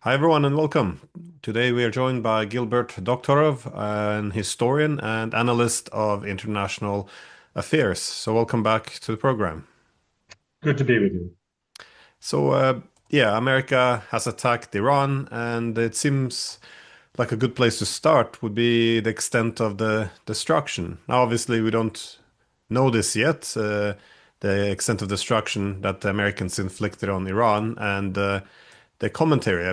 Hi, everyone, and welcome. Today we are joined by Gilbert Doctorow, an historian and analyst of international affairs. So, welcome back to the program. Good to be with you. So, yeah, America has attacked Iran, and it seems like a good place to start would be the extent of the destruction. Now, obviously, we don't know this yet, the extent of destruction that the Americans inflicted on Iran, and the commentary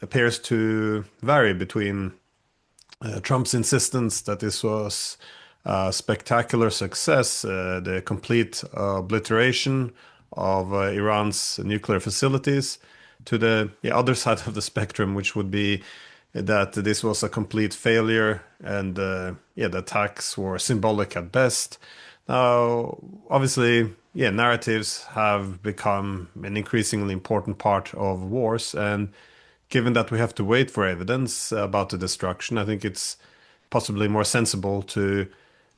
appears to vary between Trump's insistence that this was a spectacular success, the complete obliteration of Iran's nuclear facilities, to the other side of the spectrum, which would be that this was a complete failure and the attacks were symbolic at best. Now, obviously, narratives have become an increasingly important part of wars, and given that we have to wait for evidence about the destruction, I think it's possibly more sensible to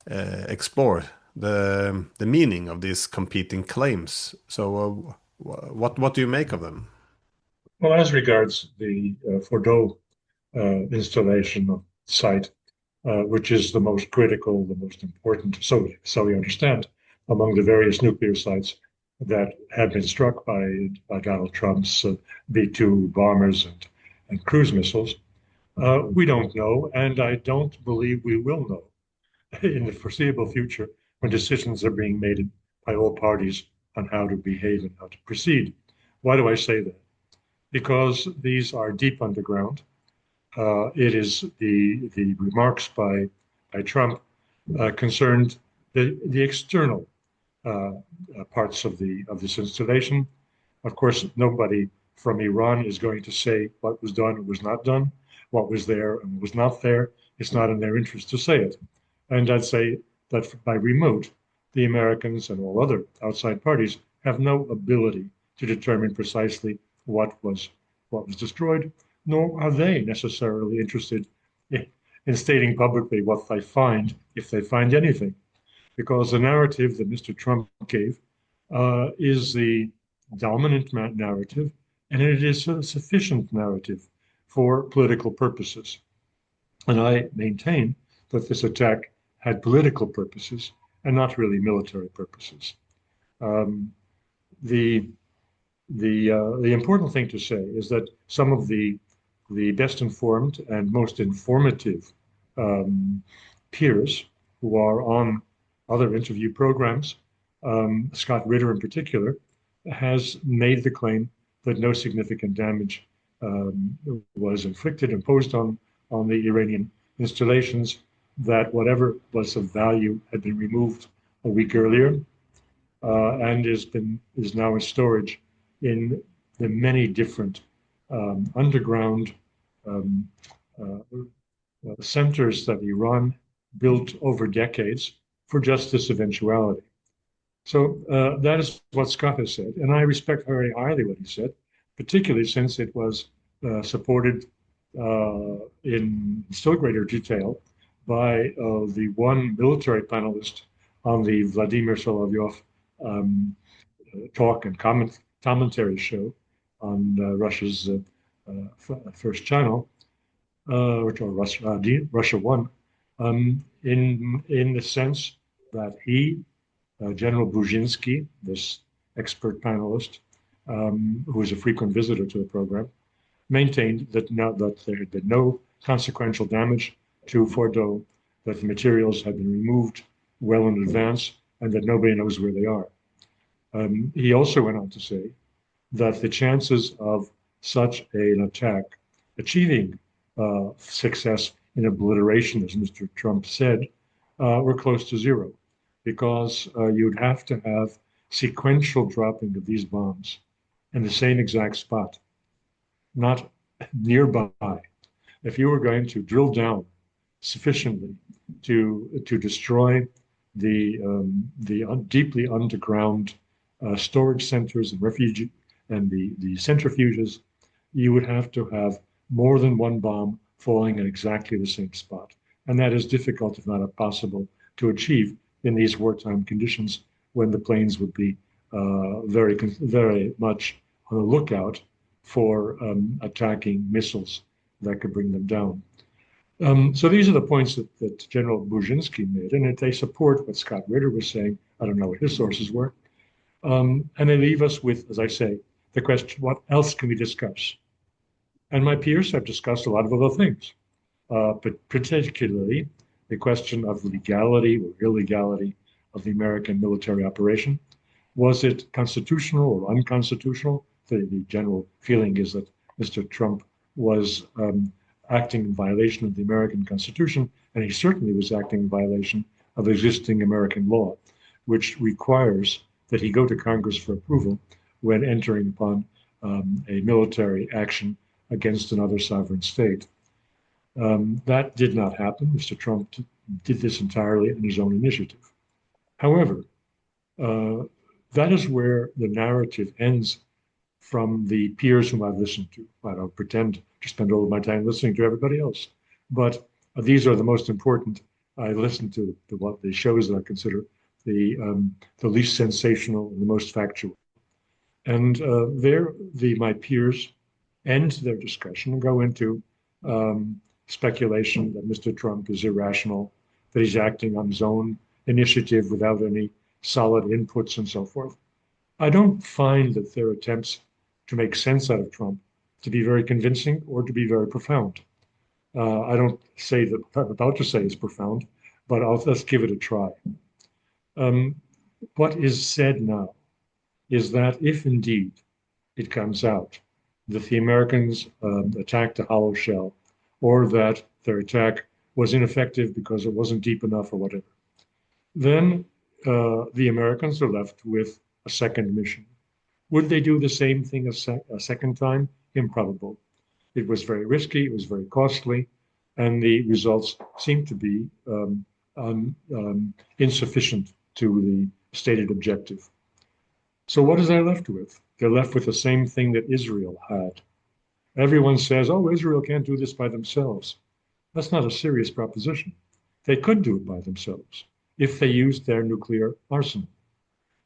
explore the meaning of these competing claims. So, what do you make of them? Well, as regards the Fordo installation of site, which is the most critical, the most important, so we understand, among the various nuclear sites that have been struck by Donald Trump's B-2 bombers and cruise missiles. We don't know, and I don't believe we will know in the foreseeable future when decisions are being made by all parties on how to behave and how to proceed. Why do I say that? Because these are deep underground. It is the remarks by Trump concerned the external parts of this installation. Of course, nobody from Iran is going to say what was done and was not done, what was there and was not there. It's not in their interest to say it. And I'd say that by remote, the Americans and all other outside parties have no ability to determine precisely what was destroyed, nor are they necessarily interested in stating publicly what they find, if they find anything, because the narrative that Mr. Trump gave is the dominant narrative, and it is a sufficient narrative for political purposes. And I maintain that this attack had political purposes and not really military purposes. Um, the the important thing to say is that some of the best informed and most informative um, peers who are on other interview programs, Scott Ritter in particular, has made the claim that no significant damage was imposed on the Iranian installations, that whatever was of value had been removed a week earlier, and is now in storage in the many different underground um, uh, centers that Iran built over decades for just this eventuality. So that is what Scott has said, and I respect very highly what he said, particularly since it was supported in still greater detail by the one military panelist on the Vladimir Solovyov um, talk and commentary show on Russia's first channel, which or Russia One, in the sense that he, General Brzezinski, this expert panelist, who is a frequent visitor to the program, maintained that there had been no consequential damage to Fordo, that the materials had been removed well in advance, and that nobody knows where they are. He also went on to say that the chances of such an attack achieving success in obliteration, as Mr. Trump said, were close to zero, because you'd have to have sequential dropping of these bombs in the same exact spot, not nearby. If you were going to drill down sufficiently to destroy the deeply underground storage centers and refuge and the centrifuges, you would have to have more than one bomb falling in exactly the same spot. And that is difficult, if not impossible, to achieve in these wartime conditions when the planes would be very much on the lookout for attacking missiles that could bring them down. So these are the points that General Brzezinski made, and they support what Scott Ritter was saying. I don't know what his sources were. And they leave us with, as I say, the question, what else can we discuss? And my peers have discussed a lot of other things, but particularly the question of legality or illegality of the American military operation. Was it constitutional or unconstitutional? The general feeling is that Mr. Trump was acting in violation of the American Constitution, and he certainly was acting in violation of existing American law, which requires that he go to Congress for approval when entering upon a military action against another sovereign state. That did not happen. Mr. Trump did this entirely on his own initiative. However, uh, that is where the narrative ends from the peers whom I've listened to. I don't pretend to spend all of my time listening to everybody else, but these are the most important. I listen to what the shows that I consider the least sensational and the most factual. And there, my peers end their discussion and go into speculation that Mr. Trump is irrational, that he's acting on his own initiative without any solid inputs and so forth. I don't find that their attempts to make sense out of Trump to be very convincing or to be very profound. I don't say that what I'm about to say is profound, but let's give it a try. Um, what is said now is that if indeed it comes out that the Americans attacked a hollow shell or that their attack was ineffective because it wasn't deep enough or whatever, then the Americans are left with a second mission. Would they do the same thing a second time? Improbable. It was very risky, it was very costly, and the results seem to be insufficient to the stated objective. So what is they left with? They're left with the same thing that Israel had. Everyone says, oh, Israel can't do this by themselves. That's not a serious proposition. They could do it by themselves if they used their nuclear arsenal.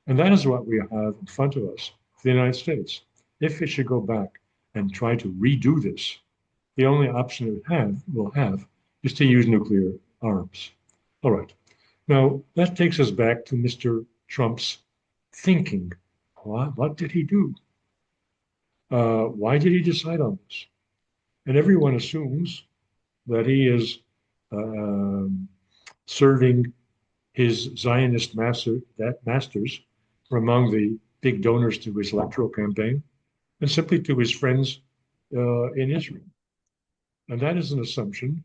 And that is what we have in front of us, the United States. If it should go back and try to redo this, the only option it will have is to use nuclear arms. All right. Now, that takes us back to Mr. Trump's thinking. What did he do? Why did he decide on this? And everyone assumes that he is uh, serving his Zionist masters were among the big donors to his electoral campaign and simply to his friends in Israel. And that is an assumption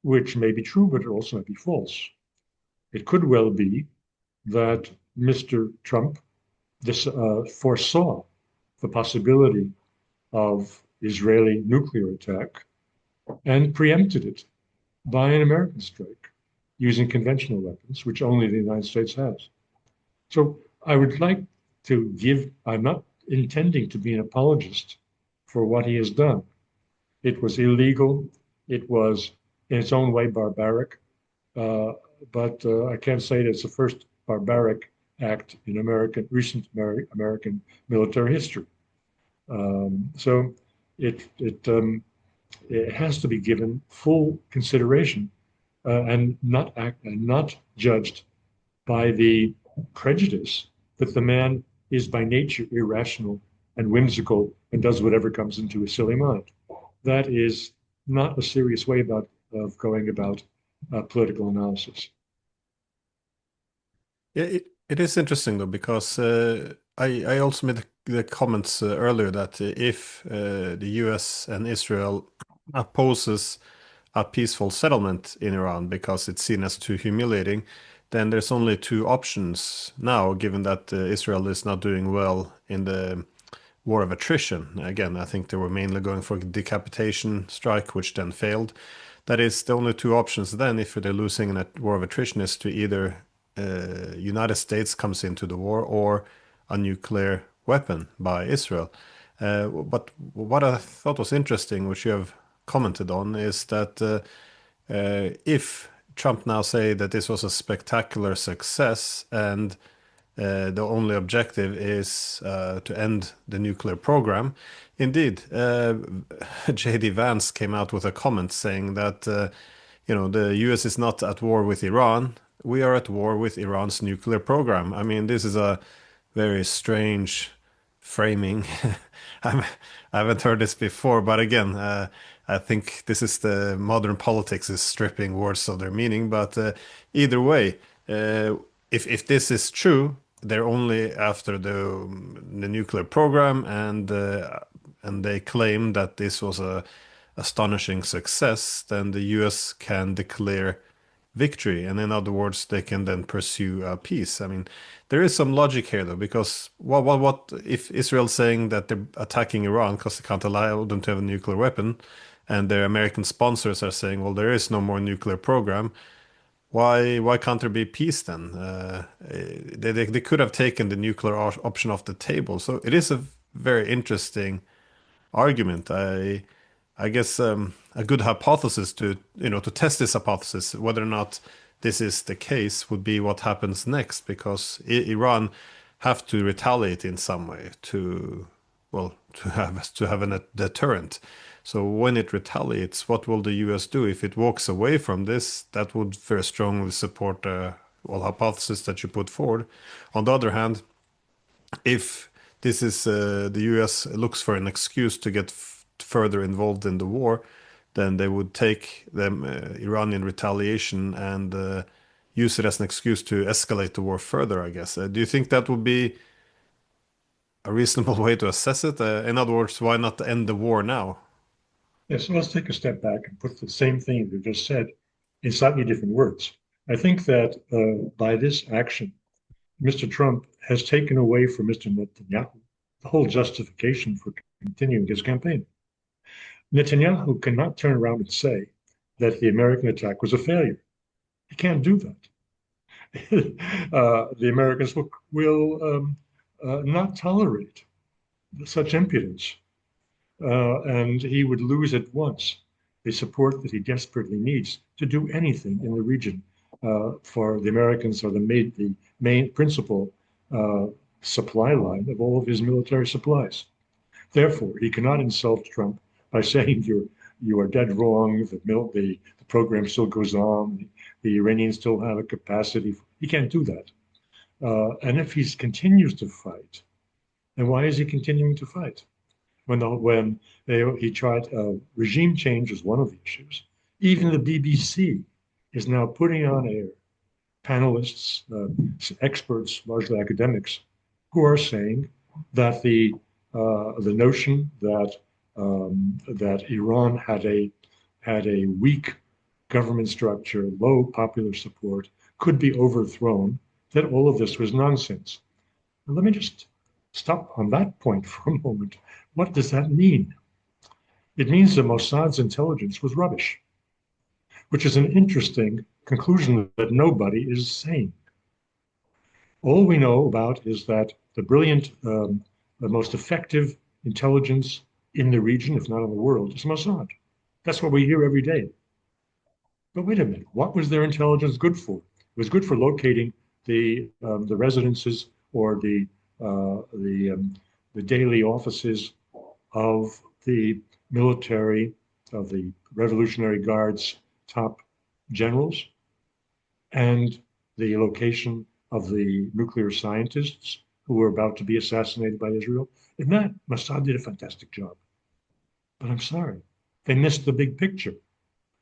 which may be true, but it also may be false. It could well be that Mr. Trump foresaw the possibility of Israeli nuclear attack and preempted it by an American strike using conventional weapons, which only the United States has. So I would like to I'm not intending to be an apologist for what he has done. It was illegal. It was in its own way barbaric. But I can't say that it's the first barbaric act in recent American military history. So it has to be given full consideration and not judged by the prejudice that the man is by nature irrational and whimsical and does whatever comes into his silly mind. That is not a serious way of going about political analysis. Yeah, it is interesting though because I also made the comments earlier that if the US and Israel opposes a peaceful settlement in Iran because it's seen as too humiliating, then there's only two options now, given that Israel is not doing well in the war of attrition. Again, I think they were mainly going for a decapitation strike, which then failed. That is the only two options then, if they're losing in a war of attrition, is to either United States comes into the war or a nuclear weapon by Israel. But what I thought was interesting, which you have commented on, is that if Trump now say that this was a spectacular success and the only objective is to end the nuclear program. Indeed, J.D. Vance came out with a comment saying that the U.S. is not at war with Iran. We are at war with Iran's nuclear program. I mean, this is a very strange framing. I'm, I haven't heard this before, but again, I think this is the modern politics is stripping words of their meaning. But either way, uh, if this is true, they're only after the nuclear program, and they claim that this was a astonishing success. Then the U.S. can declare victory, and in other words, they can then pursue peace. I mean, there is some logic here, though, because what if Israel's saying that they're attacking Iran because they can't allow them to have a nuclear weapon, and their American sponsors are saying, well, there is no more nuclear program. Why can't there be peace then? They could have taken the nuclear option off the table. So it is a very interesting argument. I guess a good hypothesis to test this hypothesis, whether or not this is the case, would be what happens next, because Iran have to retaliate in some way to, well, to have a deterrent. So when it retaliates, what will the U.S. do? If it walks away from this, that would very strongly support the hypothesis that you put forward. On the other hand, if this is the U.S. looks for an excuse to get further involved in the war, then they would take them Iranian retaliation and use it as an excuse to escalate the war further, I guess. Do you think that would be a reasonable way to assess it? In other words, why not end the war now? Yes, so let's take a step back and put the same thing you just said in slightly different words. I think that by this action, Mr. Trump has taken away from Mr. Netanyahu the whole justification for continuing his campaign. Netanyahu cannot turn around and say that the American attack was a failure. He can't do that. The Americans will not tolerate such impudence, and he would lose at once the support that he desperately needs to do anything in the region. For the Americans are the main principal supply line of all of his military supplies. Therefore, he cannot insult Trump by saying you are dead wrong. The program still goes on. The Iranians still have a capacity. He can't do that. And if he continues to fight, then why is he continuing to fight? When he tried regime change as one of the issues, even the BBC is now putting on air panelists, experts, largely academics, who are saying that the notion that Iran had a weak government structure, low popular support, could be overthrown, that all of this was nonsense. And let me just stop on that point for a moment. What does that mean? It means that Mossad's intelligence was rubbish, which is an interesting conclusion that nobody is saying. All we know about is that the brilliant, the most effective intelligence in the region, if not in the world, is Mossad. That's what we hear every day. But wait a minute, what was their intelligence good for? It was good for locating the residences or the daily offices of the military, of the Revolutionary Guard's top generals, and the location of the nuclear scientists who were about to be assassinated by Israel. In that, Mossad did a fantastic job. But I'm sorry, they missed the big picture,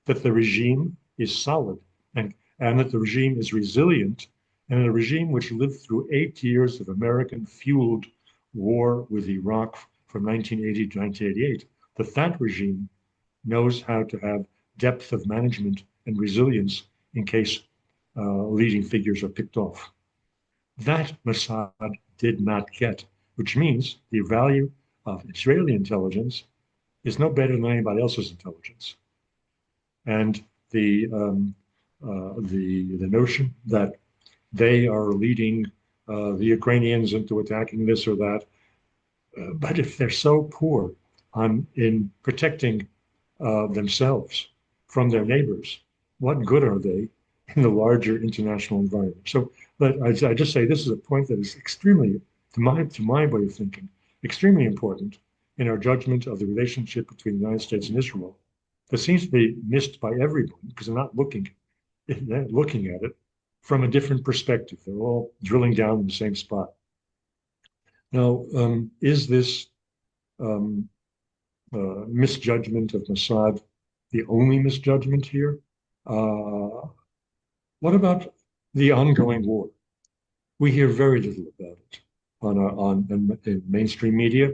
that the regime is solid and that the regime is resilient, and a regime which lived through 8 years of American-fueled war with Iraq from 1980 to 1988, that regime knows how to have depth of management and resilience in case leading figures are picked off. That Mossad did not get, which means the value of Israeli intelligence is no better than anybody else's intelligence. And the notion that they are leading the Ukrainians into attacking this or that, but if they're so poor in protecting themselves from their neighbors, what good are they in the larger international environment. So, but I just say this is a point that is extremely, to my way of thinking, extremely important in our judgment of the relationship between the United States and Israel. That seems to be missed by everyone because they're not looking at it from a different perspective. They're all drilling down in the same spot. Now, is this um, misjudgment of Mossad the only misjudgment here? What about the ongoing war? We hear very little about it in mainstream media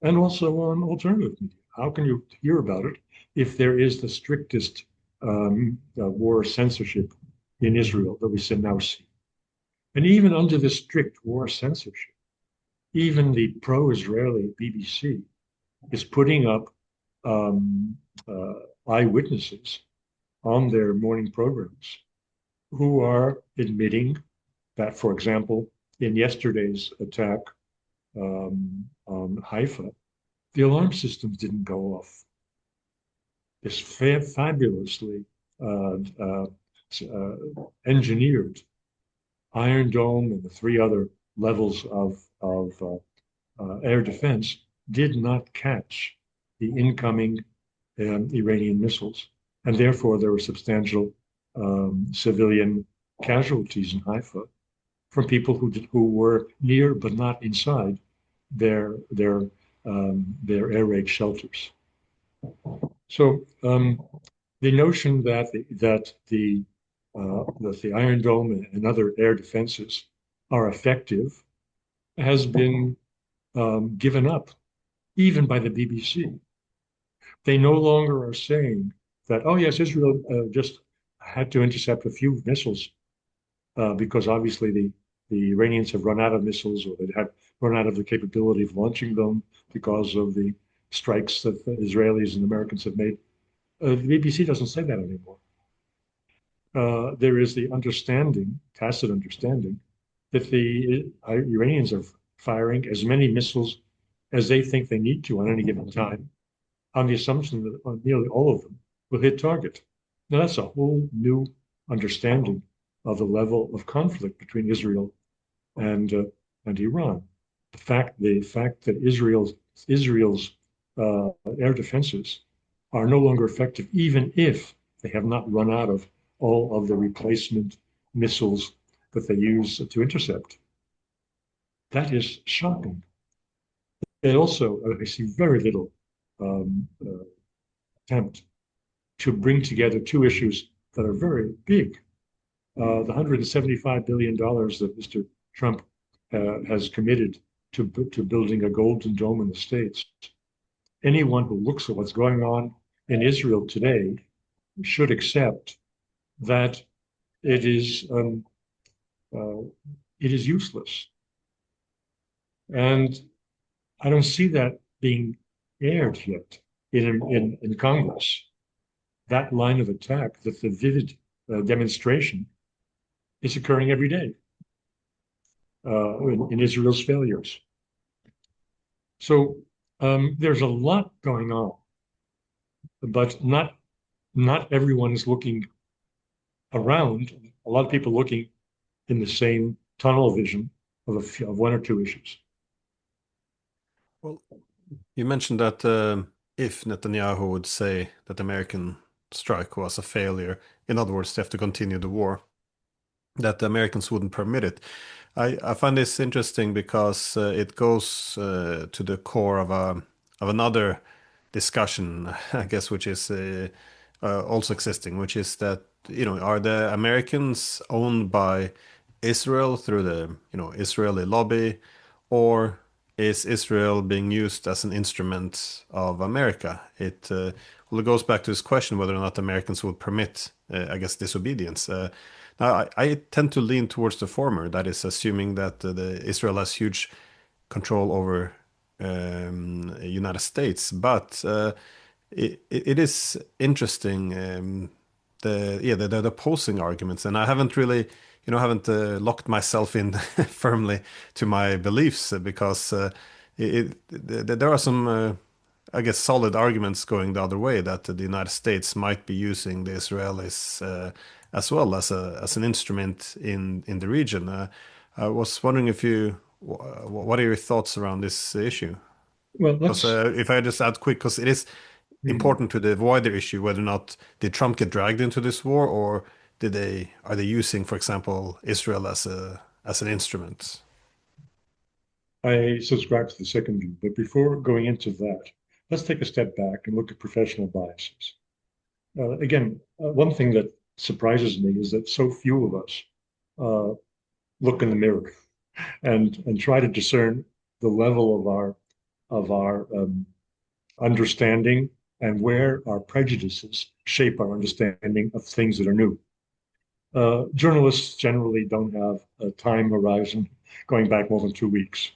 and also on alternative media. How can you hear about it if there is the strictest war censorship in Israel that we now see? And even under the strict war censorship, even the pro-Israeli BBC is putting up um, eyewitnesses on their morning programs who are admitting that, for example, in yesterday's attack on Haifa, the alarm systems didn't go off. This fabulously engineered Iron Dome and the three other levels of air defense did not catch the incoming Iranian missiles. And therefore, there were substantial civilian casualties in Haifa from people who were near but not inside their air raid shelters. So the notion that the Iron Dome and other air defenses are effective has been given up, even by the BBC. They no longer are saying that, oh yes, Israel just had to intercept a few missiles because obviously the Iranians have run out of missiles or they have run out of the capability of launching them because of the strikes that the Israelis and Americans have made. The BBC doesn't say that anymore. There is the understanding, tacit understanding, that the Iranians are firing as many missiles as they think they need to on any given time, on the assumption that nearly all of them will hit target. Now, that's a whole new understanding of the level of conflict between Israel and Iran. The fact that Israel's air defenses are no longer effective, even if they have not run out of all of the replacement missiles that they use to intercept. That is shocking. And also, I see very little attempt to bring together two issues that are very big. The $175 billion that Mr. Trump has committed to building a golden dome in the States. Anyone who looks at what's going on in Israel today should accept that it is um, it is useless. And I don't see that being aired yet in Congress. That line of attack, that the vivid demonstration is occurring every day in Israel's failures. So there's a lot going on, but not everyone is looking around. A lot of people looking in the same tunnel vision of one or two issues. Well, you mentioned that if Netanyahu would say that the American strike was a failure, in other words, they have to continue the war, that the Americans wouldn't permit it. I find this interesting because it goes to the core of another discussion, I guess, which is also existing, which is that, are the Americans owned by Israel through the, Israeli lobby, or is Israel being used as an instrument of America? It goes back to this question whether or not Americans would permit, I guess, disobedience. Now, I tend to lean towards the former, that is, assuming that Israel has huge control over United States. But it is interesting, the opposing arguments, and I haven't really, haven't locked myself in firmly to my beliefs because there are some. I guess solid arguments going the other way that the United States might be using the Israelis as well as an instrument in the region. I was wondering if what are your thoughts around this issue? Well, Because let's. if I just add quick, because it is Hmm. important to the wider issue whether or not did Trump get dragged into this war, or are they using, for example, Israel as an instrument? I subscribe to the second view, but before going into that, let's take a step back and look at professional biases. Again, one thing that surprises me is that so few of us uh, look in the mirror and try to discern the level of our understanding and where our prejudices shape our understanding of things that are new. Journalists generally don't have a time horizon going back more than 2 weeks.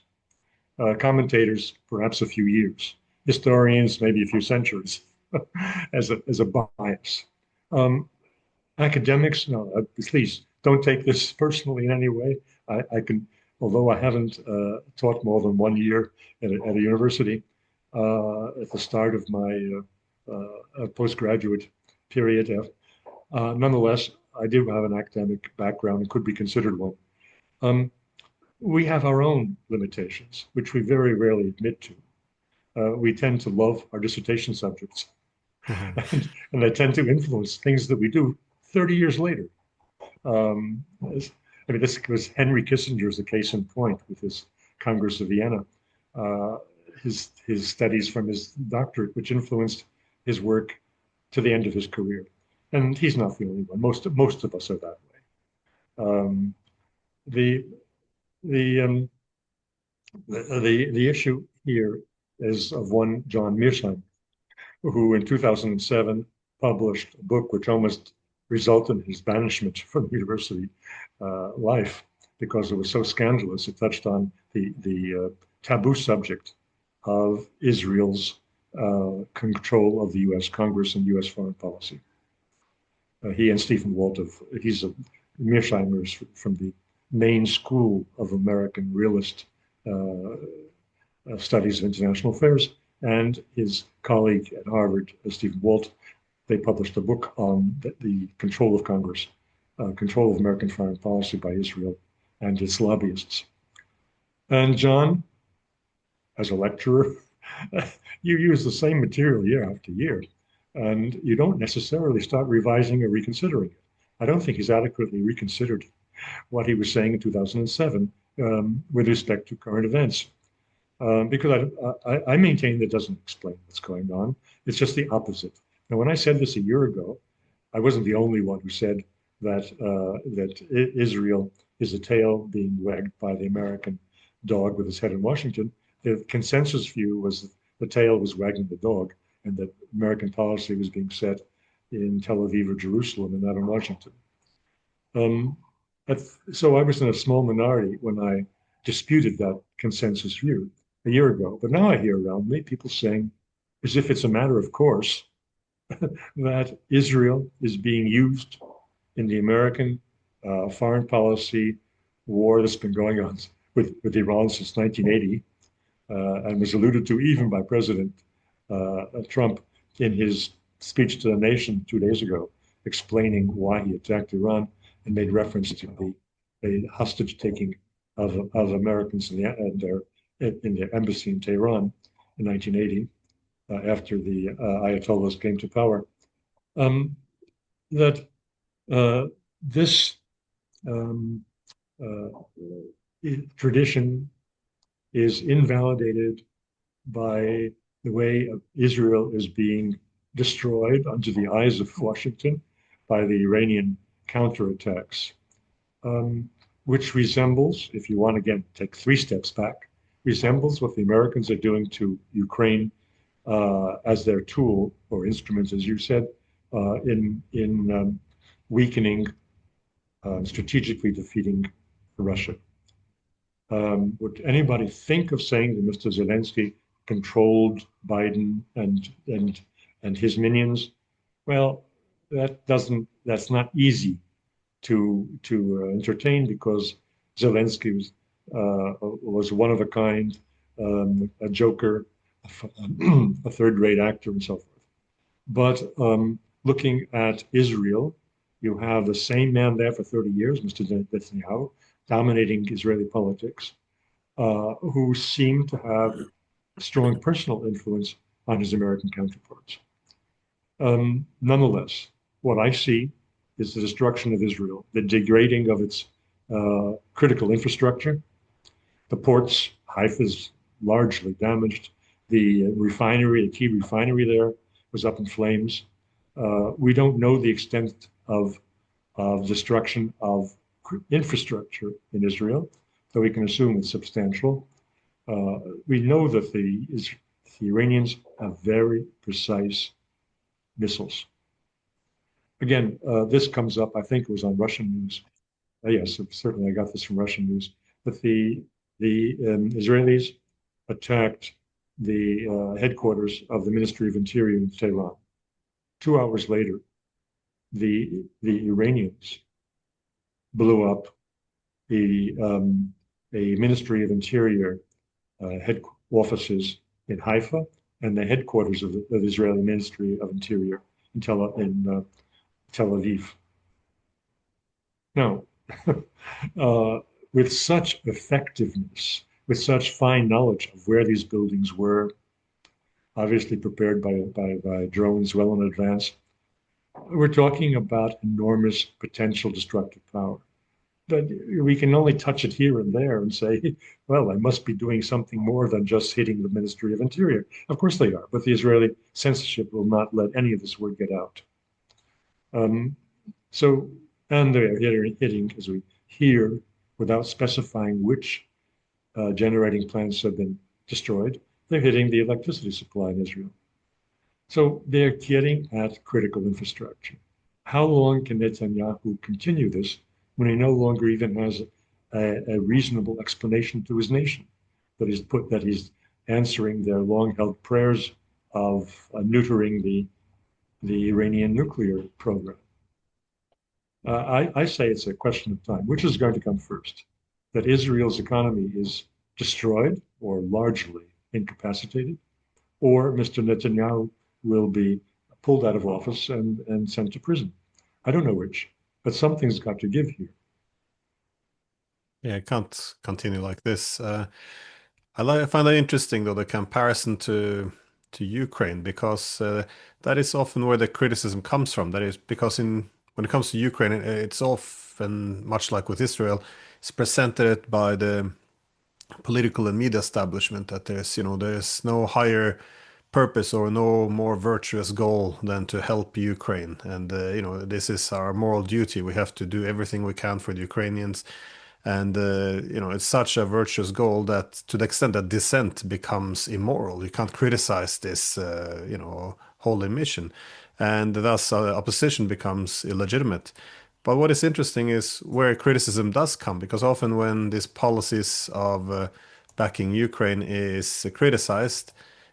Commentators, perhaps a few years. Historians, maybe a few centuries, as a bias. Um, Academics, no, please don't take this personally in any way. I can, although I haven't taught more than 1 year at a university, at the start of my postgraduate period, nonetheless, I do have an academic background and could be considered one. Um, we have our own limitations, which we very rarely admit to. We tend to love our dissertation subjects, and they tend to influence things that we do 30 years later. I mean, this was Henry Kissinger's a case in point with his Congress of Vienna, uh, his studies from his doctorate, which influenced his work to the end of his career. And he's not the only one. Most of us are that way. The the the issue here is of one John Mearsheimer, who in 2007 published a book which almost resulted in his banishment from university life because it was so scandalous. It touched on the taboo subject of Israel's control of the U.S. Congress and U.S. foreign policy. He and Stephen Walt, he's a Mearsheimer from the main school of American realist uh, studies of international affairs, and his colleague at Harvard, Stephen Walt, they published a book on the control of Congress, control of American foreign policy by Israel and its lobbyists. And John, as a lecturer, you use the same material year after year, and you don't necessarily start revising or reconsidering it. I don't think he's adequately reconsidered what he was saying in 2007 with respect to current events. Because I maintain that doesn't explain what's going on. It's just the opposite. Now, when I said this a year ago, I wasn't the only one who said that Israel is a tail being wagged by the American dog with his head in Washington. The consensus view was the tail was wagging the dog, and that American policy was being set in Tel Aviv or Jerusalem and not in Washington. Um, so I was in a small minority when I disputed that consensus view a year ago. But now I hear around me people saying, as if it's a matter of course, that Israel is being used in the American foreign policy war that's been going on with Iran since 1980 and was alluded to even by President Trump in his speech to the nation 2 days ago, explaining why he attacked Iran and made reference to the hostage taking of Americans in their embassy in Tehran in 1980 after the Ayatollahs came to power. Um, that this um, uh, tradition is invalidated by the way Israel is being destroyed under the eyes of Washington by the Iranian counterattacks, which resembles, if you want to again take 3 steps back, resembles what the Americans are doing to Ukraine as their tool or instrument, as you said, in weakening, strategically defeating Russia. Would anybody think of saying that Mr. Zelensky controlled Biden and his minions? Well, that's not easy to entertain because Zelensky was one of a kind, a joker, a third-rate actor, and so forth. But looking at Israel You have the same man there for 30 years, Mr. Netanyahu, dominating Israeli politics, who seemed to have strong personal influence on his American counterparts. Nonetheless, what I see is the destruction of Israel, the degrading of its critical infrastructure. The ports, Haifa is largely damaged. The refinery, the key refinery there, was up in flames. We don't know the extent of destruction of infrastructure in Israel, though we can assume it's substantial. We know that the Iranians have very precise missiles. Again, this comes up, I think it was on Russian news. Yes, certainly I got this from Russian news, that the Israelis attacked the headquarters of the Ministry of Interior in Tehran. 2 hours later, the Iranians blew up a Ministry of Interior head offices in Haifa and the headquarters of the Israeli Ministry of Interior in Tel Aviv. Now, with such effectiveness, with such fine knowledge of where these buildings were, obviously prepared by drones well in advance, we're talking about enormous potential destructive power. But we can only touch it here and there and say, well, I must be doing something more than just hitting the Ministry of Interior. Of course they are, but the Israeli censorship will not let any of this word get out. Um, so, and they're hitting, as we hear, without specifying which generating plants have been destroyed, they're hitting the electricity supply in Israel. So they're getting at critical infrastructure. How long can Netanyahu continue this when he no longer even has a reasonable explanation to his nation that he's answering their long-held prayers of neutering the Iranian nuclear program? I say it's a question of time. Which is going to come first? That Israel's economy is destroyed or largely incapacitated, or Mr. Netanyahu will be pulled out of office and sent to prison. I don't know which, but something's got to give here. Yeah, it can't continue like this. I find that interesting though the comparison to Ukraine because that is often where the criticism comes from. That is because in when it comes to Ukraine, it's often much like with Israel, it's presented by the political and media establishment that there's no higher purpose or no more virtuous goal than to help Ukraine, and this is our moral duty. We have to do everything we can for the Ukrainians, and it's such a virtuous goal that to the extent that dissent becomes immoral, you can't criticize this holy mission, and thus opposition becomes illegitimate. But what is interesting is where criticism does come, because often when these policies of backing Ukraine is criticized,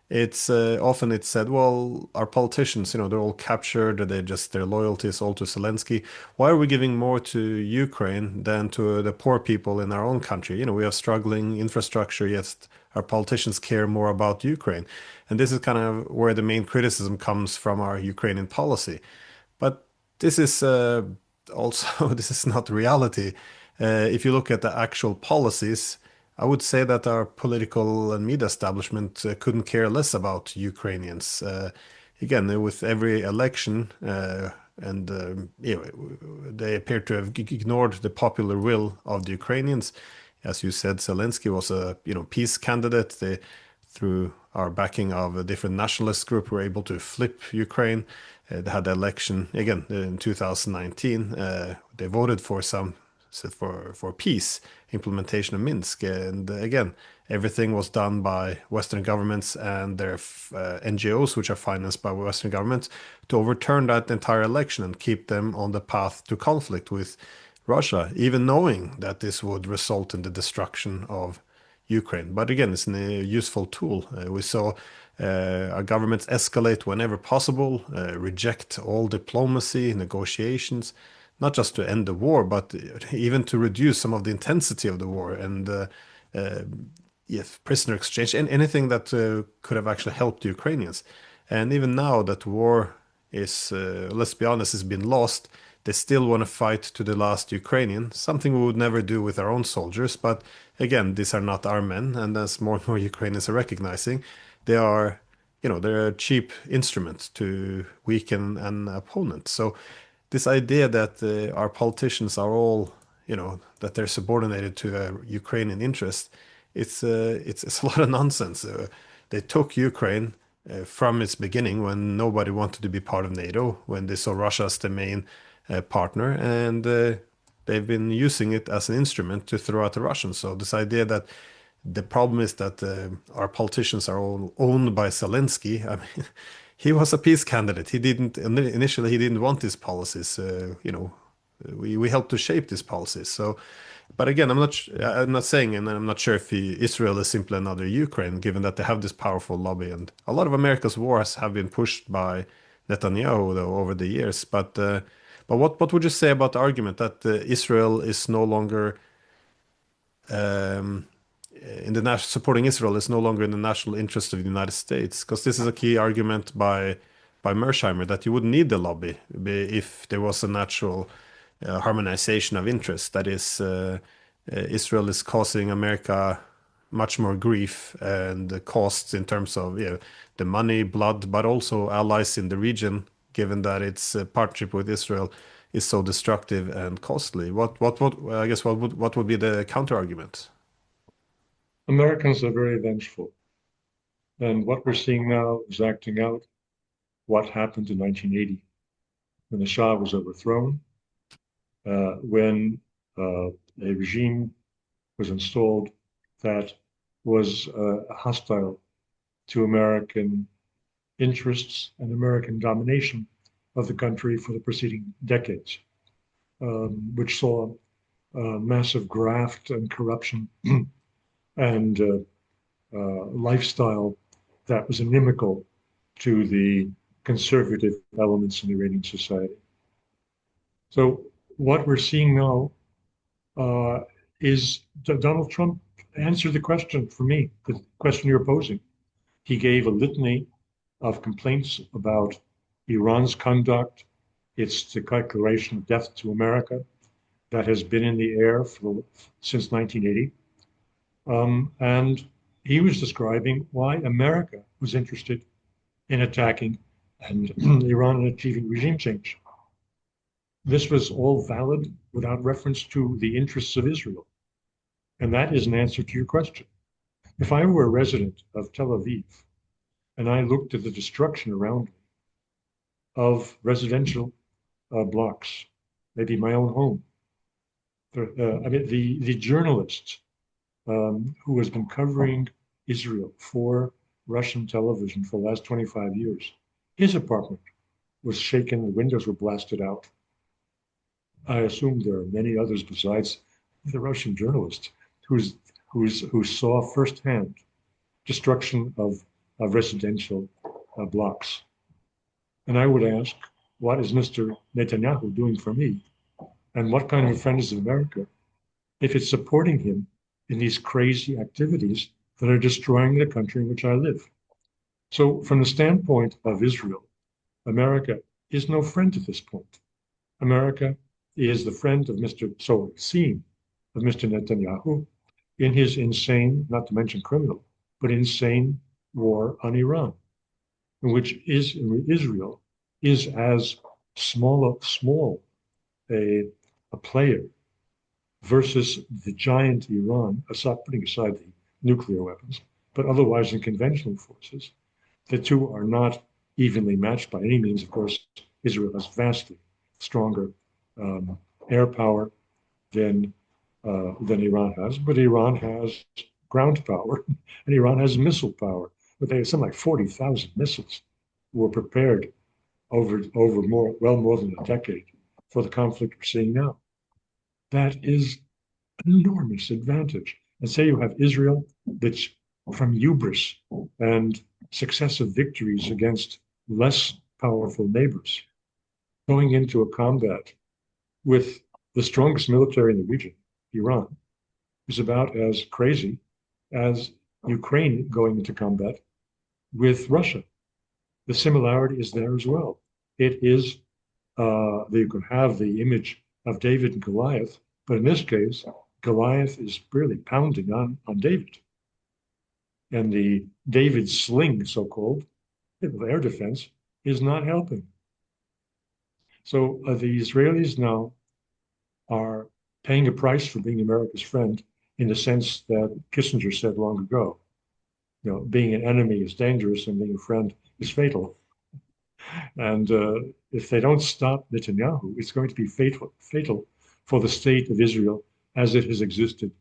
it's said, well, our politicians, they're all captured, their loyalty is all to Zelensky. Why are we giving more to Ukraine than to the poor people in our own country? We have struggling infrastructure, yet our politicians care more about Ukraine. And this is kind of where the main criticism comes from our Ukrainian policy. But this is also this is not reality. If you look at the actual policies, I would say that our political and media establishment couldn't care less about Ukrainians. Again, with every election, and they appear to have ignored the popular will of the Ukrainians. As you said, Zelensky was a peace candidate. Through our backing of a different nationalist group, were able to flip Ukraine. They had the election again in 2019. They voted for for peace, implementation of Minsk, and again, everything was done by Western governments and their NGOs, which are financed by Western governments, to overturn that entire election and keep them on the path to conflict with Russia, even knowing that this would result in the destruction of Ukraine. But again, it's a useful tool. We saw our governments escalate whenever possible, reject all diplomacy, negotiations, not just to end the war, but even to reduce some of the intensity of the war and yes, prisoner exchange and anything that could have actually helped the Ukrainians. And even now that war is, let's be honest, has been lost, they still want to fight to the last Ukrainian, something we would never do with our own soldiers. But again, these are not our men, and as more and more Ukrainians are recognizing, they are, they're a cheap instrument to weaken an opponent. So this idea that our politicians are all, that they're subordinated to a Ukrainian interest, it's a lot of nonsense. They took Ukraine from its beginning when nobody wanted to be part of NATO, when they saw Russia as the main partner, and they've been using it as an instrument to throw out the Russians. So this idea that the problem is that our politicians are all owned by Zelensky. I mean, he was a peace candidate. He didn't initially. He didn't want these policies. We helped to shape these policies. So, but again, I'm not saying, and I'm not sure if Israel is simply another Ukraine, given that they have this powerful lobby, and a lot of America's wars have been pushed by Netanyahu though over the years. But what would you say about the argument that Israel is no longer um, in the supporting Israel is no longer in the national interest of the United States? Because this is a key argument by Mersheimer that you wouldn't need the lobby if there was a natural harmonization of interests. That is, Israel is causing America much more grief and the costs in terms of the money, blood, but also allies in the region, given that its partnership with Israel is so destructive and costly. I guess what would be the counter argument? Americans are very vengeful. And what we're seeing now is acting out what happened in 1980 when the Shah was overthrown, when a regime was installed that was hostile to American interests and American domination of the country for the preceding decades, which saw massive graft and corruption and lifestyle that was inimical to the conservative elements in Iranian society. So what we're seeing now is Donald Trump answered the question for me, the question you're posing. He gave a litany of complaints about Iran's conduct, its declaration of death to America that has been in the air since 1980. And he was describing why America was interested in attacking and Iran and achieving regime change. This was all valid without reference to the interests of Israel. And that is an answer to your question. If I were a resident of Tel Aviv and I looked at the destruction around me of residential blocks, maybe my own home, I mean, the journalist who has been covering Israel for Russian television for the last 25 years, his apartment was shaken, the windows were blasted out. I assume there are many others besides the Russian journalist who saw firsthand destruction of residential blocks. And I would ask, what is Mr. Netanyahu doing for me? And what kind of a friend is America if it's supporting him in these crazy activities that are destroying the country in which I live? So from the standpoint of Israel, America is no friend at this point. America is the friend of seen of Mr. Netanyahu in his insane, not to mention criminal, but insane war on Iran, in which Israel is as small a player versus the giant Iran, putting aside the nuclear weapons, but otherwise in conventional forces. The two are not evenly matched by any means. Of course, Israel has vastly stronger air power than Iran has, but Iran has ground power and Iran has missile power. But they have something like 40,000 missiles were prepared over more than a decade for the conflict we're seeing now. That is an enormous advantage. And say you have Israel that's from hubris and successive victories against less powerful neighbors, going into a combat with the strongest military in the region, Iran, is about as crazy as Ukraine going into combat with Russia. The similarity is there as well. It is you could have the image of David and Goliath, but in this case, Goliath is really pounding on David. And the David sling, so-called, of air defense, is not helping. So the Israelis now are paying a price for being America's friend in the sense that Kissinger said long ago. Being an enemy is dangerous and being a friend is fatal. And if they don't stop Netanyahu, it's going to be fatal for the state of Israel as it has existed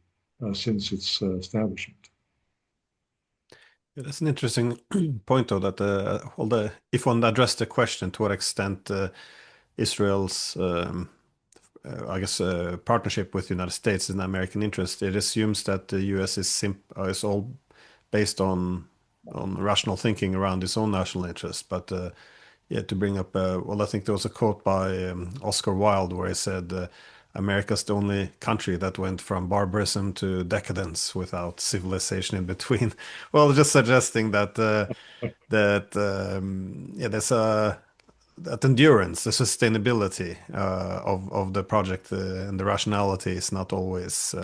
since its establishment. Yeah, that's an interesting point, though, that if one addressed the question to what extent Israel's, I guess, partnership with the United States is an American interest, it assumes that the U.S. is all based on rational thinking around its own national interest. But yeah, to bring up, well, I think there was a quote by Oscar Wilde where he said, "America's the only country that went from barbarism to decadence without civilization in between." Well, just suggesting that yeah, there's a that endurance, the sustainability of the project, and the rationality is not always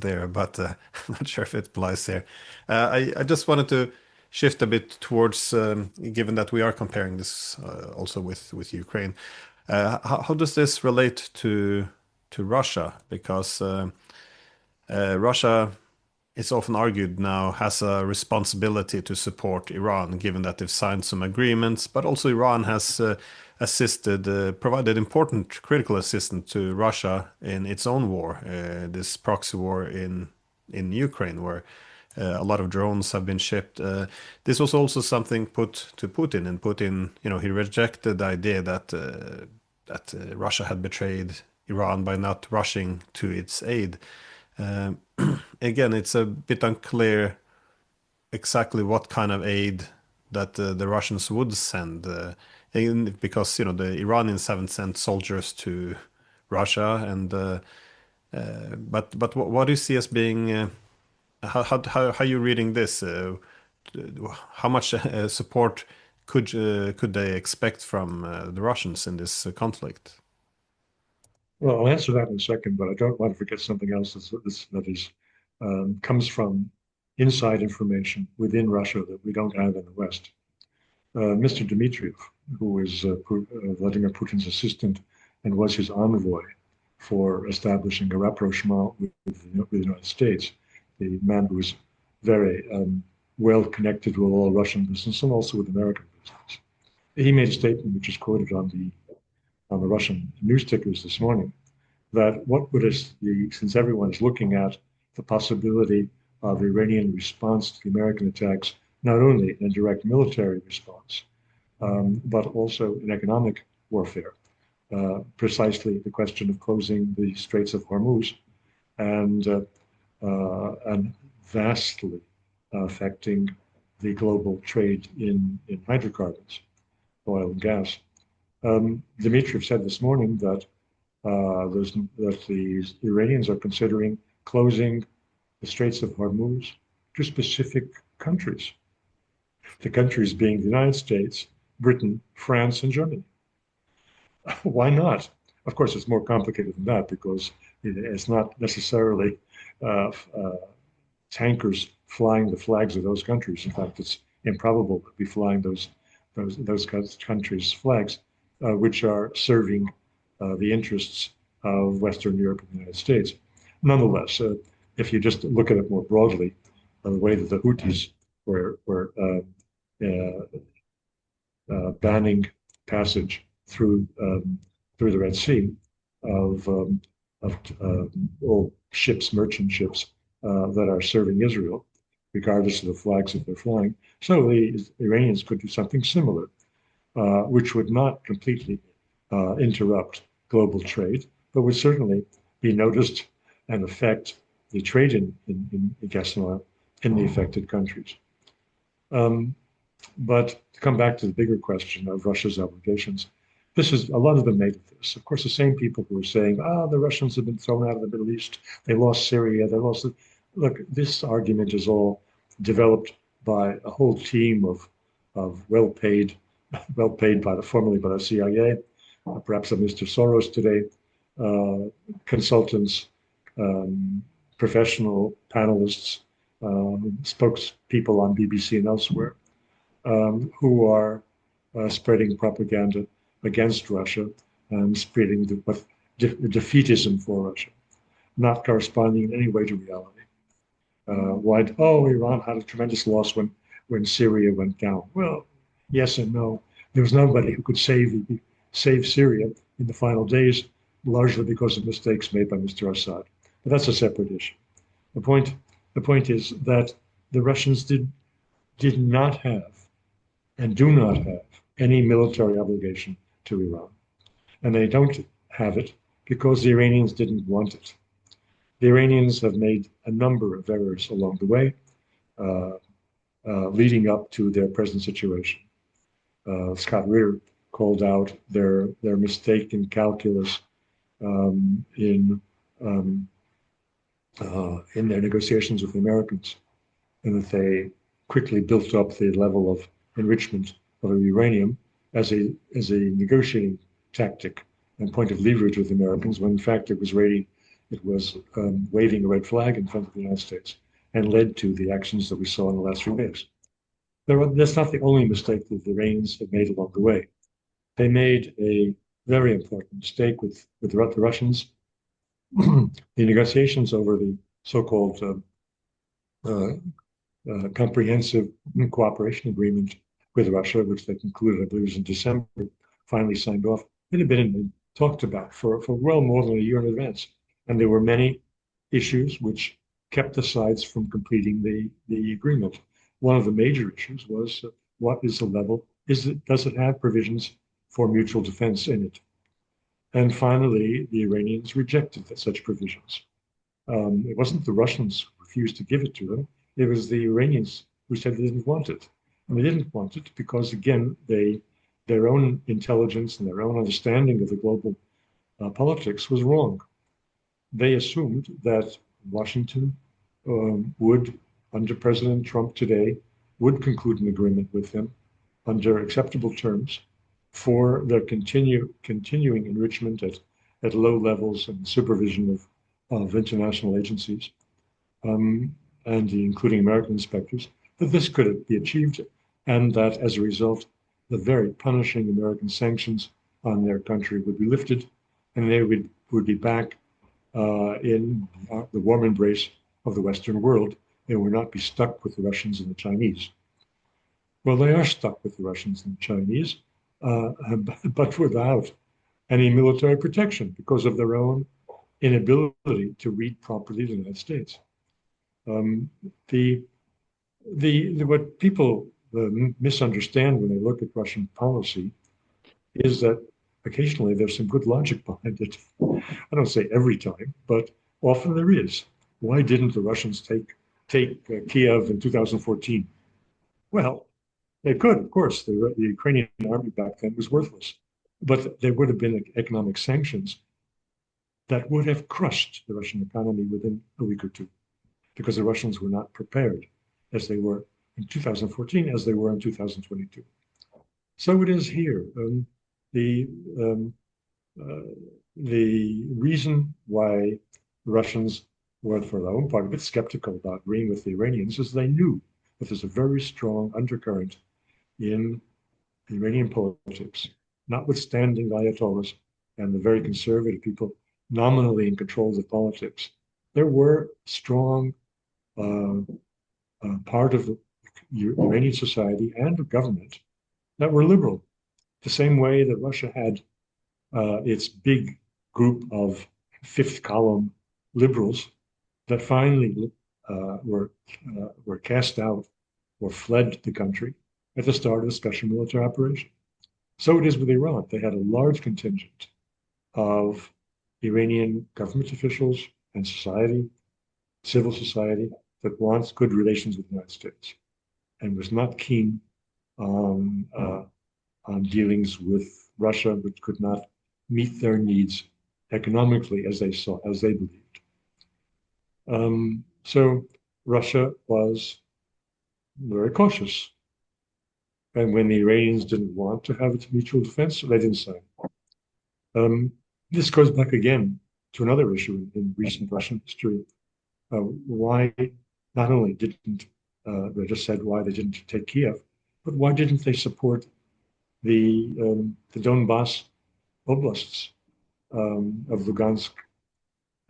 there. But I'm not sure if it applies here. I just wanted to shift a bit towards, given that we are comparing this also with Ukraine. How does this relate to Russia? Because Russia, it's often argued now, has a responsibility to support Iran, given that they've signed some agreements, but also Iran has provided important critical assistance to Russia in its own war, this proxy war in Ukraine, where a lot of drones have been shipped. This was also something put to Putin, and Putin, he rejected the idea that Russia had betrayed Iran by not rushing to its aid. Um, Again, it's a bit unclear exactly what kind of aid that the Russians would send, because the Iranians haven't sent soldiers to Russia, and but what do you see as being how are you reading this? How much support could they expect from the Russians in this conflict? Well, I'll answer that in a second, but I don't want to forget something else that comes from inside information within Russia that we don't have in the West. Mr. Dmitriev, who is Vladimir Putin's assistant and was his envoy for establishing a rapprochement with the United States, the man who was very well connected with all Russian business and also with American business. He made a statement which is quoted on the Russian news tickers this morning, that since everyone is looking at the possibility of Iranian response to the American attacks, not only in a direct military response, but also in economic warfare. Precisely the question of closing the Straits of Hormuz and vastly affecting the global trade in hydrocarbons, oil and gas. Dmitriev said this morning that the Iranians are considering closing the Straits of Hormuz to specific countries. The countries being the United States, Britain, France, and Germany. Why not? Of course, it's more complicated than that because it's not necessarily uh, uh, tankers flying the flags of those countries. In fact, it's improbable to be flying those countries' flags, which are serving the interests of Western Europe and the United States. Nonetheless, if you just look at it more broadly, the way that the Houthis were banning passage through the Red Sea of all ships, merchant ships that are serving Israel, regardless of the flags that they're flying. So the Iranians could do something similar, which would not completely interrupt global trade, but would certainly be noticed and affect the trade in gas and oil in the affected countries. Um, but to come back to the bigger question of Russia's obligations, this is a lot of them made of this. Of course, the same people who are saying, the Russians have been thrown out of the Middle East, they lost Syria, they lost it. Look, this argument is all developed by a whole team of well paid by formerly by the CIA perhaps of Mr. Soros today, consultants, professional panelists, spokespeople on BBC and elsewhere, who are spreading propaganda against Russia and spreading defeatism for Russia, not corresponding in any way to reality. Iran had a tremendous loss when Syria went down. Well, yes and no. There was nobody who could save Syria in the final days, largely because of mistakes made by Mr. Assad. But that's a separate issue. The point, the point is that the Russians did not have and do not have any military obligation to Iran. And they don't have it because the Iranians didn't want it. The Iranians have made a number of errors along the way, uh, leading up to their present situation. Scott Ritter called out their mistaken calculus in in their negotiations with the Americans, and that they quickly built up the level of enrichment of uranium as a negotiating tactic and point of leverage with the Americans, when in fact it was waving a red flag in front of the United States and led to the actions that we saw in the last few days. That's not the only mistake that the Iranians have made along the way. They made a very important mistake with the Russians. The negotiations over the so-called uh, comprehensive cooperation agreement with Russia, which they concluded, I believe, was in December, finally signed off. It had been talked about for well more than a year in advance. And there were many issues which kept the sides from completing the agreement. One of the major issues was what is the level? Does it have provisions for mutual defense in it? And finally, the Iranians rejected such provisions. It wasn't the Russians who refused to give it to them. It was the Iranians who said they didn't want it. And they didn't want it because, again, their own intelligence and their own understanding of the global politics was wrong. They assumed that Washington would, under President Trump today, would conclude an agreement with them under acceptable terms for their continuing enrichment at low levels and supervision of international agencies, and including American inspectors, that this could be achieved, and that as a result, the very punishing American sanctions on their country would be lifted, and they would be back in the warm embrace of the Western world. They would not be stuck with the Russians and the Chinese. Well, they are stuck with the Russians and the Chinese, but without any military protection because of their own inability to read properly the United States. Um, the what people misunderstand when they look at Russian policy is that occasionally there's some good logic behind it. I don't say every time, but often there is. Why didn't the Russians take Kiev in 2014? Well, they could, of course. The Ukrainian army back then was worthless, but there would have been economic sanctions that would have crushed the Russian economy within a week or two, because the Russians were not prepared as they were in 2014, as they were in 2022. So it is here. The um, the reason why the Russians were, for their own part, a bit skeptical about agreeing with the Iranians is they knew that there's a very strong undercurrent in Iranian politics, notwithstanding the Ayatollahs and the very conservative people nominally in control of the politics. There were strong part of the Iranian society and the government that were liberal, the same way that Russia had its big group of fifth column liberals that finally were cast out or fled the country at the start of the special military operation. So it is with Iran. They had a large contingent of Iranian government officials and society, civil society, that wants good relations with the United States and was not keen on dealings with Russia, which could not meet their needs economically as they believed. So Russia was very cautious. And when the Iranians didn't want to have its mutual defense, they didn't sign. This goes back again to another issue in recent Russian history. Why not only didn't they just said why they didn't take Kiev, but why didn't they support the Donbass oblasts of Lugansk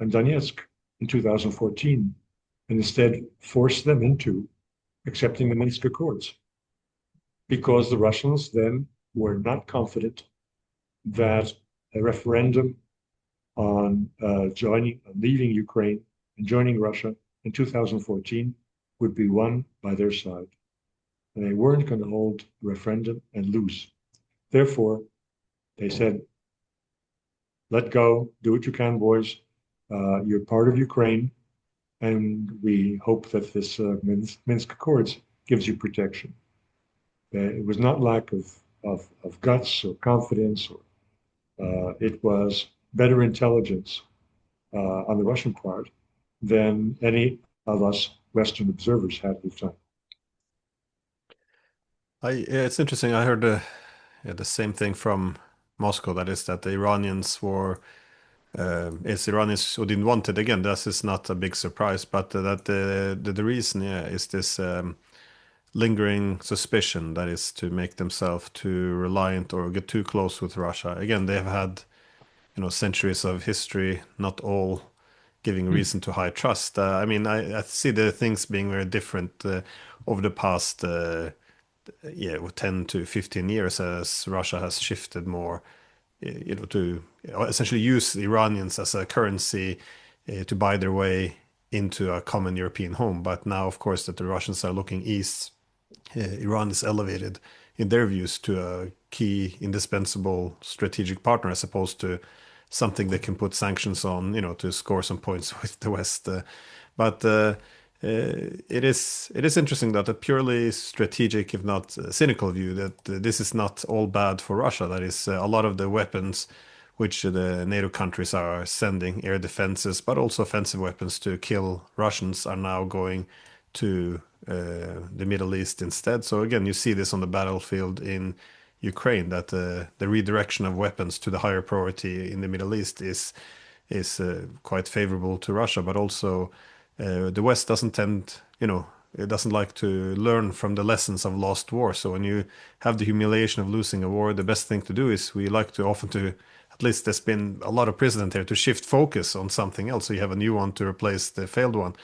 and Donetsk in 2014, and instead forced them into accepting the Minsk Accords? Because the Russians then were not confident that a referendum on leaving Ukraine and joining Russia in 2014 would be won by their side. And they weren't going to hold a referendum and lose. Therefore, they said, let go, do what you can, boys. You're part of Ukraine, and we hope that this Minsk Accords gives you protection. It was not lack of guts or confidence, or it was better intelligence on the Russian part than any of us Western observers had at the time. Yeah, it's interesting. I heard yeah, the same thing from Moscow. That is that the Iranians were it's Iranians who didn't want it. Again, this is not a big surprise, but that the reason, yeah, is this lingering suspicion that is to make themselves too reliant or get too close with Russia. Again, they've had centuries of history, not all giving Hmm. reason to high trust. I mean, I see the things being very different over the past yeah 10 to 15 years as Russia has shifted more to essentially use the Iranians as a currency to buy their way into a common European home. But now, of course, that the Russians are looking east, Iran is elevated in their views to a key, indispensable strategic partner as opposed to something they can put sanctions on, to score some points with the West. It is interesting that a purely strategic, if not cynical view, that this is not all bad for Russia. That is a lot of the weapons which the NATO countries are sending, air defenses, but also offensive weapons to kill Russians, are now going to the Middle East instead. So again, you see this on the battlefield in Ukraine, that the redirection of weapons to the higher priority in the Middle East is quite favorable to Russia, but also the West doesn't tend, it doesn't like to learn from the lessons of lost war. So when you have the humiliation of losing a war, the best thing to do is we like to often to, at least there's been a lot of precedent here, to shift focus on something else. So you have a new one to replace the failed one.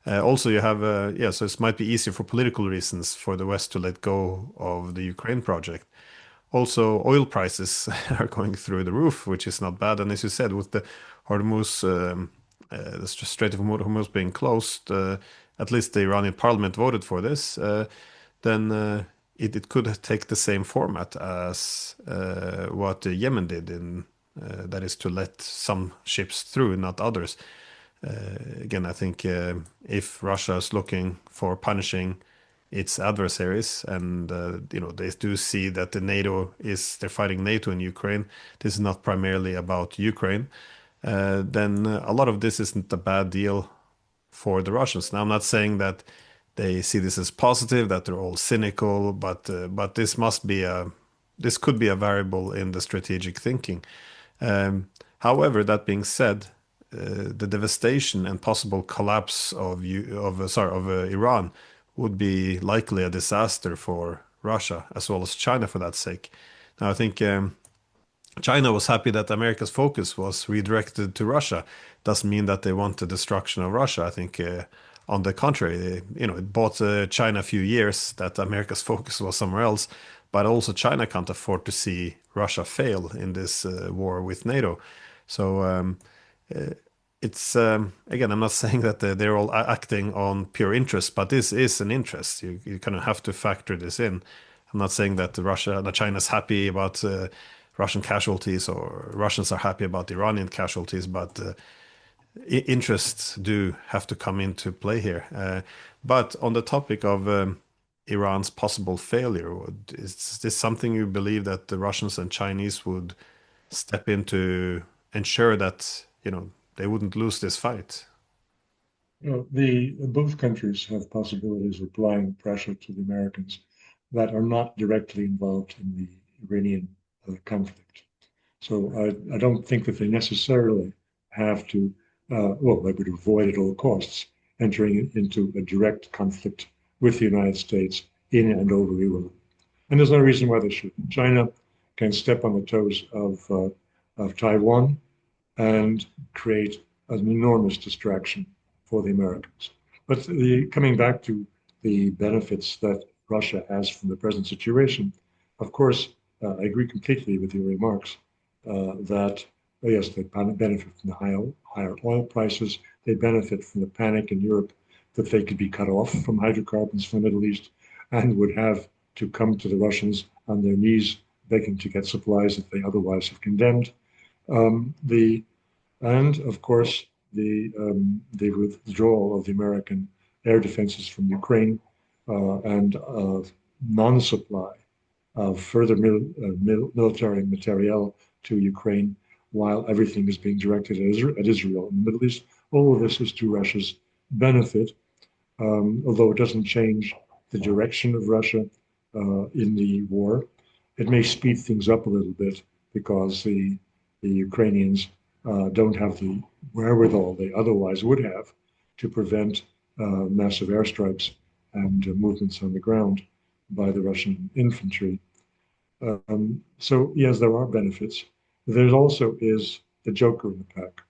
Also, you have, yeah, so it might be easier for political reasons for the West to let go of the Ukraine project. Also, oil prices are going through the roof, which is not bad. And as you said, with the Hormuz, the Strait of Hormuz being closed, at least the Iranian parliament voted for this, then it could take the same format as what Yemen did that is to let some ships through, not others. Again, I think if Russia is looking for punishing its adversaries, and they do see that they're fighting NATO in Ukraine. This is not primarily about Ukraine. Then a lot of this isn't a bad deal for the Russians. Now, I'm not saying that they see this as positive, that they're all cynical, but this could be a variable in the strategic thinking. However, that being said, the devastation and possible collapse of Iran would be likely a disaster for Russia as well as China for that sake. Now, I think China was happy that America's focus was redirected to Russia. Doesn't mean that they want the destruction of Russia. I think, on the contrary, it bought China a few years that America's focus was somewhere else. But also, China can't afford to see Russia fail in this war with NATO. So it's again, I'm not saying that they're all acting on pure interest, but this is an interest. You kind of have to factor this in. I'm not saying that China's happy about Russian casualties or Russians are happy about Iranian casualties, but interests do have to come into play here. But on the topic of Iran's possible failure, is this something you believe that the Russians and Chinese would step in to ensure that they wouldn't lose this fight? The both countries have possibilities of applying pressure to the Americans that are not directly involved in the Iranian conflict. So I don't think that they necessarily have to, well, they would avoid at all costs entering into a direct conflict with the United States in and over Iran. And there's no reason why they should. China can step on the toes of Taiwan and create an enormous distraction for the Americans. But coming back to the benefits that Russia has from the present situation, of course, I agree completely with your remarks that, yes, they benefit from the higher oil prices. They benefit from the panic in Europe that they could be cut off from hydrocarbons from the Middle East and would have to come to the Russians on their knees begging to get supplies that they otherwise have condemned. The and of course the withdrawal of the American air defenses from Ukraine and non-supply of further military materiel to Ukraine while everything is being directed at Israel in the Middle East. All of this is to Russia's benefit, although it doesn't change the direction of Russia in the war. It may speed things up a little bit because the Ukrainians don't have the wherewithal they otherwise would have to prevent massive airstrikes and movements on the ground by the Russian infantry. So yes, there are benefits. There also is the joker in the pack.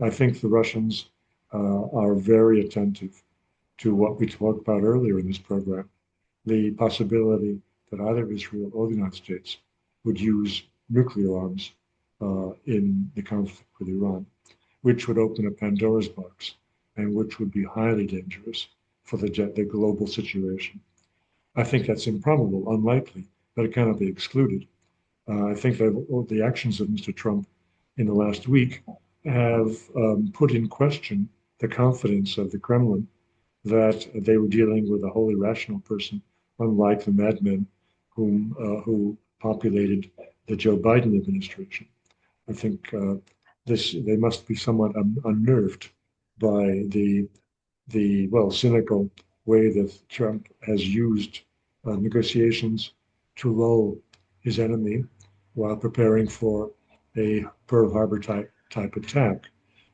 I think the Russians are very attentive to what we talked about earlier in this program, the possibility that either Israel or the United States would use nuclear arms in the conflict with Iran, which would open a Pandora's box and which would be highly dangerous for the global situation. I think that's improbable, unlikely, but it cannot be excluded. I think that the actions of Mr. Trump in the last week have put in question the confidence of the Kremlin that they were dealing with a wholly rational person, unlike the madmen who populated the Joe Biden administration. I think they must be somewhat unnerved by the well cynical way that Trump has used negotiations to lull his enemy while preparing for a Pearl Harbor type attack,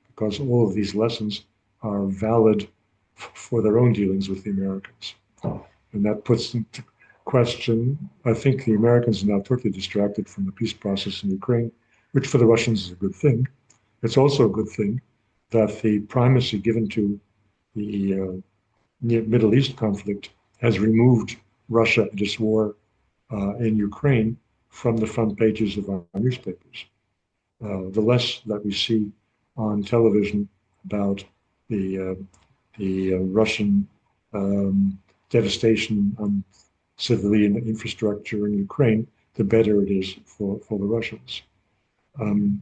because all of these lessons are valid for their own dealings with the Americans. And that puts into question, I think the Americans are now totally distracted from the peace process in Ukraine, which for the Russians is a good thing. It's also a good thing that the primacy given to the Middle East conflict has removed Russia and its war in Ukraine from the front pages of our newspapers. The less that we see on television about the Russian devastation on civilian infrastructure in Ukraine, the better it is for the Russians. Um,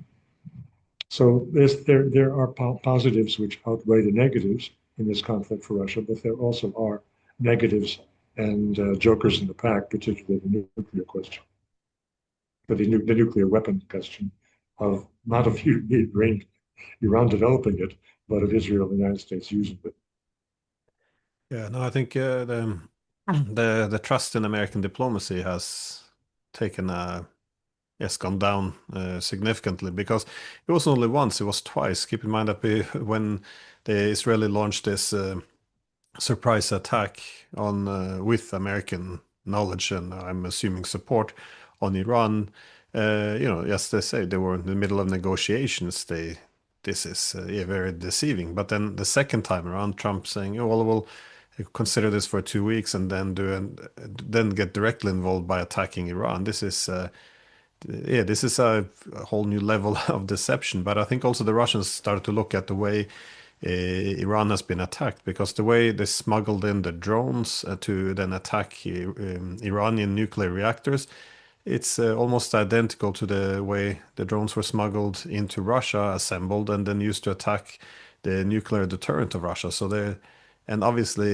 so there are positives which outweigh the negatives in this conflict for Russia, but there also are negatives and jokers in the pack, particularly the nuclear question, the nuclear weapon question of not of Iran developing it, but of Israel and the United States using it. Yeah, no, I think the trust in American diplomacy has taken a yes gone down significantly because it was only once, it was twice. Keep in mind that when the Israeli launched this surprise attack on with American knowledge and I'm assuming support on Iran. Yes, they say they were in the middle of negotiations. This is yeah, very deceiving. But then the second time around, Trump saying, "Oh, well, we'll consider this for 2 weeks and then get directly involved by attacking Iran." This is a whole new level of deception. But I think also the Russians started to look at the way Iran has been attacked because the way they smuggled in the drones to then attack Iranian nuclear reactors, it's almost identical to the way the drones were smuggled into Russia, assembled, and then used to attack the nuclear deterrent of Russia. And obviously,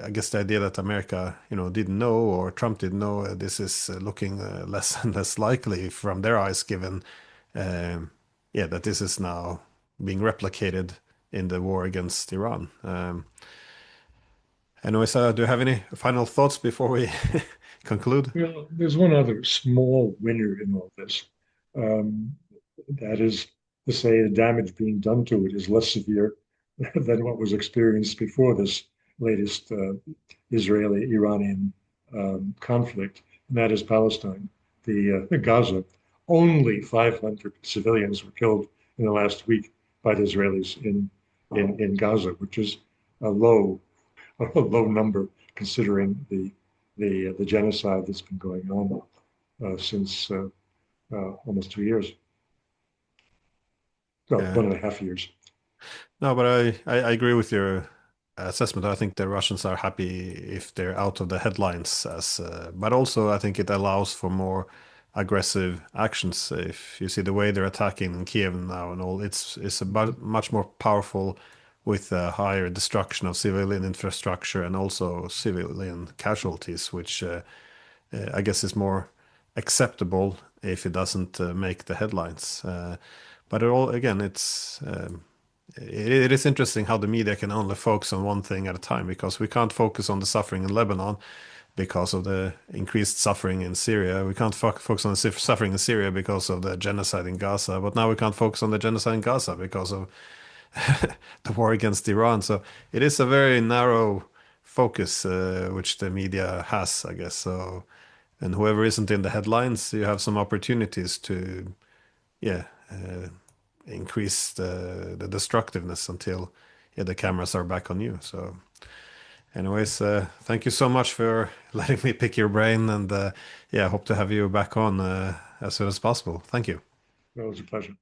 I guess the idea that America, didn't know or Trump didn't know, this is looking less and less likely from their eyes, given, that this is now being replicated in the war against Iran. Anyways, do you have any final thoughts before we conclude? Well, there's one other small winner in all this, Um, that is to say, the damage being done to it is less severe than what was experienced before this latest Israeli-Iranian conflict, and that is Palestine. The Gaza, only 500 civilians were killed in the last week by the Israelis in Gaza, which is a low a low number considering the genocide that's been going on since almost 2 years, no, Yeah. 1.5 years. No, but I agree with your assessment. I think the Russians are happy if they're out of the headlines but also I think it allows for more aggressive actions. If you see the way they're attacking Kiev now and all, it's much more powerful with higher destruction of civilian infrastructure and also civilian casualties, which I guess is more acceptable if it doesn't make the headlines. But it all again, it is interesting how the media can only focus on one thing at a time because we can't focus on the suffering in Lebanon because of the increased suffering in Syria. We can't focus on the suffering in Syria because of the genocide in Gaza. But now we can't focus on the genocide in Gaza because of the war against Iran. So it is a very narrow focus which the media has, I guess. So, and whoever isn't in the headlines, you have some opportunities to, yeah, increase the destructiveness until yeah, the cameras are back on you. So, anyways, thank you so much for letting me pick your brain, and yeah, hope to have you back on as soon as possible. Thank you. That was a pleasure.